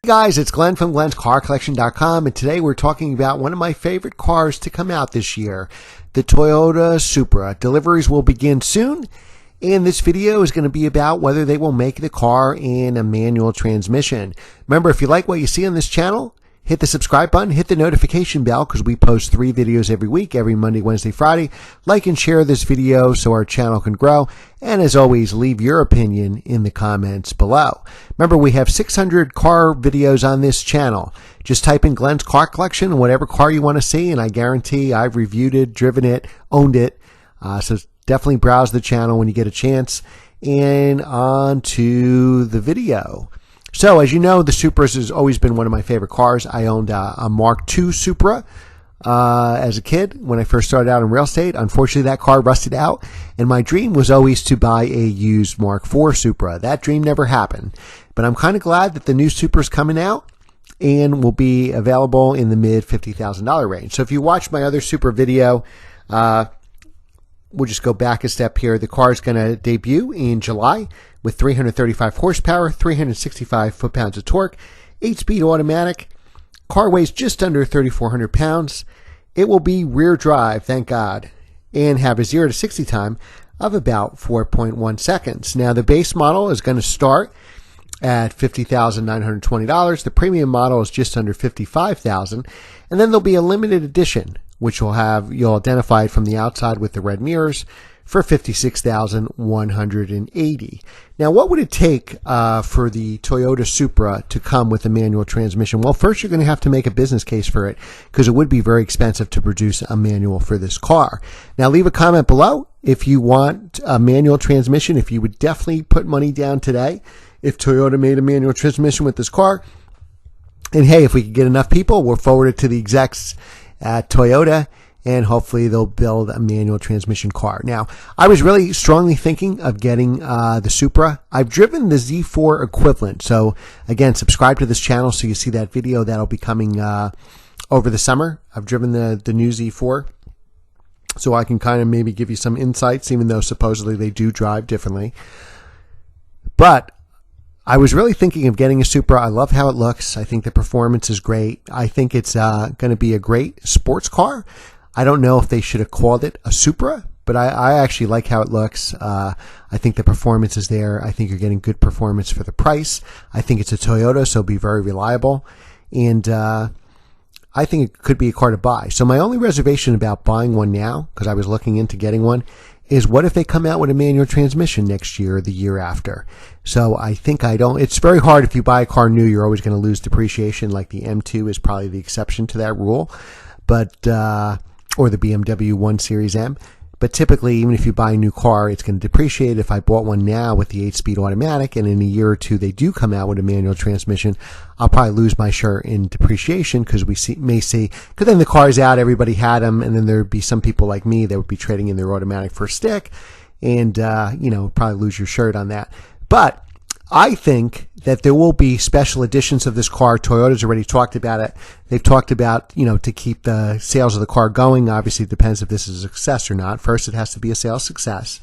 Guys, it's Glenn from glenscarcollection.com, and today we're talking about one of my favorite cars to come out this year, the Toyota Supra. Deliveries will begin soon, and this video is going to be about whether they will make the car in a manual transmission. Remember, if you like what you see on this channel, hit the subscribe button, hit the notification bell, because we post 3 videos every week, every Monday, Wednesday, Friday. Like and share this video so our channel can grow. And as always, leave your opinion in the comments below. Remember, we have 600 car videos on this channel. Just type in Glenn's Car Collection and whatever car you want to see, and I guarantee I've reviewed it, driven it, owned it. So definitely browse the channel when you get a chance. And on to the video. So, as you know, the Supra has always been one of my favorite cars. I owned a Mark II Supra as a kid when I first started out in real estate. Unfortunately, that car rusted out, and my dream was always to buy a used Mark IV Supra. That dream never happened, but I'm kind of glad that the new Supra is coming out and will be available in the mid $50,000 range. So if you watch my other Supra video, we'll just go back a step here. The car is going to debut in July with 335 horsepower, 365 foot-pounds of torque, 8-speed automatic. Car weighs just under 3,400 pounds. It will be rear drive, thank God, and have a 0 to 60 time of about 4.1 seconds. Now, the base model is going to start at $50,920. The premium model is just under $55,000. And then there'll be a limited edition, which you'll identify it from the outside with the red mirrors, for $56,180. Now, what would it take for the Toyota Supra to come with a manual transmission? Well, first you're going to have to make a business case for it, because it would be very expensive to produce a manual for this car. Now, leave a comment below if you want a manual transmission, if you would definitely put money down today if Toyota made a manual transmission with this car. And hey, if we could get enough people, we'll forward it to the execs at Toyota, and hopefully they'll build a manual transmission car. Now, I was really strongly thinking of getting the Supra. I've driven the Z4 equivalent. So again, subscribe to this channel so you see that video. That'll be coming over the summer. I've driven the new Z4, so I can kind of maybe give you some insights, even though supposedly they do drive differently. But I was really thinking of getting a Supra. I love how it looks. I think the performance is great. I think it's going to be a great sports car. I don't know if they should have called it a Supra, but I actually like how it looks. I think the performance is there. I think you're getting good performance for the price. I think it's a Toyota, so it'll be very reliable. And I think it could be a car to buy. So my only reservation about buying one now, because I was looking into getting one, is what if they come out with a manual transmission next year or the year after? So I think it's very hard. If you buy a car new, you're always going to lose depreciation. Like the M2 is probably the exception to that rule, but or the BMW 1 Series M. But typically, even if you buy a new car, it's going to depreciate. If I bought one now with the 8-speed automatic, and in a year or two they do come out with a manual transmission, I'll probably lose my share in depreciation, because because then the car's out, everybody had them, and then there'd be some people like me that would be trading in their automatic for a stick, and probably lose your shirt on that. But I think that there will be special editions of this car. Toyota's already talked about it. They've talked about, to keep the sales of the car going. Obviously, it depends if this is a success or not. First, it has to be a sales success.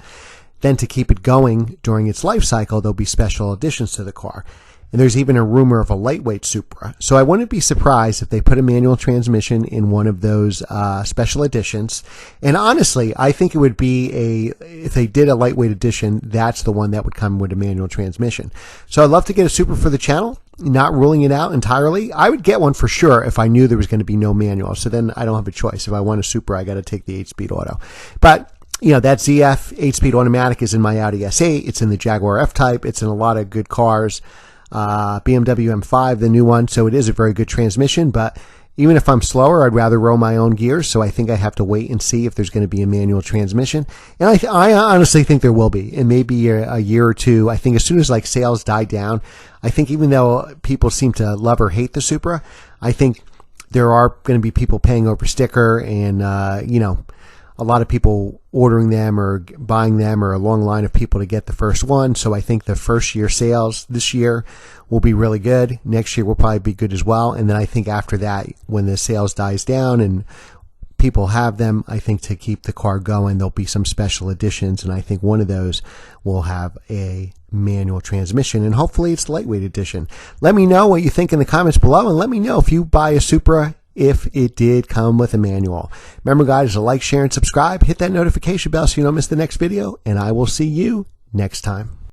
Then, to keep it going during its life cycle, there'll be special additions to the car. And there's even a rumor of a lightweight Supra. So I wouldn't be surprised if they put a manual transmission in one of those special editions. And honestly, I think it would be if they did a lightweight edition, that's the one that would come with a manual transmission. So I'd love to get a Supra for the channel, not ruling it out entirely. I would get one for sure if I knew there was going to be no manual. So then I don't have a choice. If I want a Supra, I got to take the 8-speed auto. But that ZF 8-speed automatic is in my Audi S8. It's in the Jaguar F-Type. It's in a lot of good cars. BMW M5, the new one, so it is a very good transmission. But even if I'm slower, I'd rather roll my own gears, so I think I have to wait and see if there's going to be a manual transmission. And I honestly think there will be, in maybe a year or two. I think as soon as sales die down, I think even though people seem to love or hate the Supra, I think there are going to be people paying over sticker, and a lot of people ordering them or buying them, or a long line of people to get the first one. So I think the first year sales this year will be really good. Next year will probably be good as well. And then I think after that, when the sales dies down and people have them, I think to keep the car going, there'll be some special editions. And I think one of those will have a manual transmission, and hopefully it's the lightweight edition. Let me know what you think in the comments below, and let me know if you buy a Supra if it did come with a manual. Remember, guys, to like, share, and subscribe. Hit that notification bell so you don't miss the next video, and I will see you next time.